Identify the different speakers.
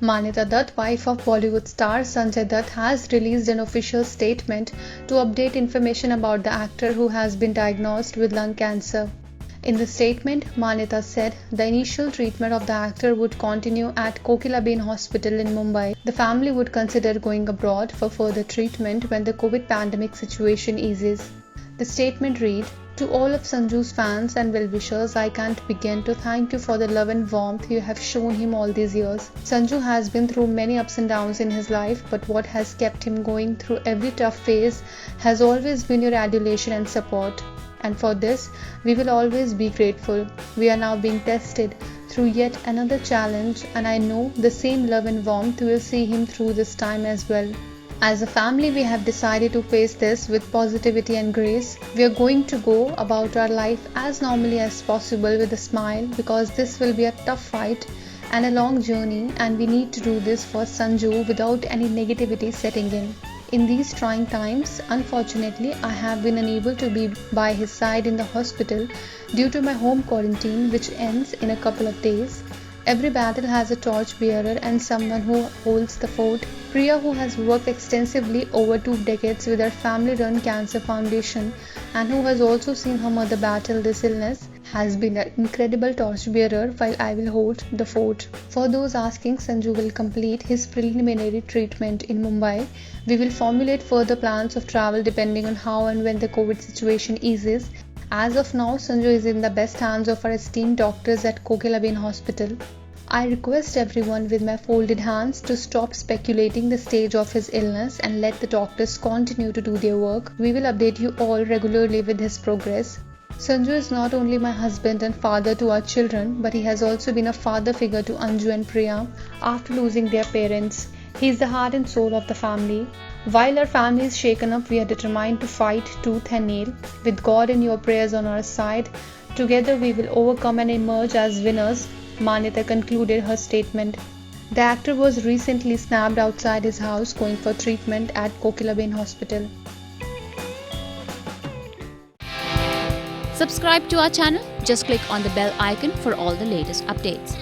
Speaker 1: Manyata Dutt, wife of Bollywood star Sanjay Dutt, has released an official statement to update information about the actor who has been diagnosed with lung cancer. In the statement, Manyata said the initial treatment of the actor would continue at Kokilaben Hospital in Mumbai. The family would consider going abroad for further treatment when the COVID pandemic situation eases. The statement read, "To all of Sanju's fans and well-wishers, I can't begin to thank you for the love and warmth you have shown him all these years. Sanju has been through many ups and downs in his life, but what has kept him going through every tough phase has always been your adulation and support. And for this, we will always be grateful. We are now being tested through yet another challenge, and I know the same love and warmth will see him through this time as well. As a family, we have decided to face this with positivity and grace. We are going to go about our life as normally as possible with a smile, because this will be a tough fight and a long journey, and we need to do this for Sanju without any negativity setting in. In these trying times, unfortunately, I have been unable to be by his side in the hospital due to my home quarantine, which ends in a couple of days. Every battle has a torch bearer and someone who holds the fort. Priya, who has worked extensively over 2 decades with her family-run cancer foundation and who has also seen her mother battle this illness, has been an incredible torchbearer while I will hold the fort. For those asking, Sanju will complete his preliminary treatment in Mumbai. We will formulate further plans of travel depending on how and when the COVID situation eases. As of now, Sanju is in the best hands of our esteemed doctors at Kokilaben Hospital. I request everyone with my folded hands to stop speculating the stage of his illness and let the doctors continue to do their work. We will update you all regularly with his progress. Sanju is not only my husband and father to our children, but he has also been a father figure to Anju and Priya after losing their parents. He is the heart and soul of the family. While our family is shaken up, we are determined to fight tooth and nail. With God and your prayers on our side, together we will overcome and emerge as winners, Manyata concluded her statement. The actor was recently snapped outside his house going for treatment at Kokilaben Hospital.
Speaker 2: Subscribe to our channel. Just click on the bell icon for all the latest updates.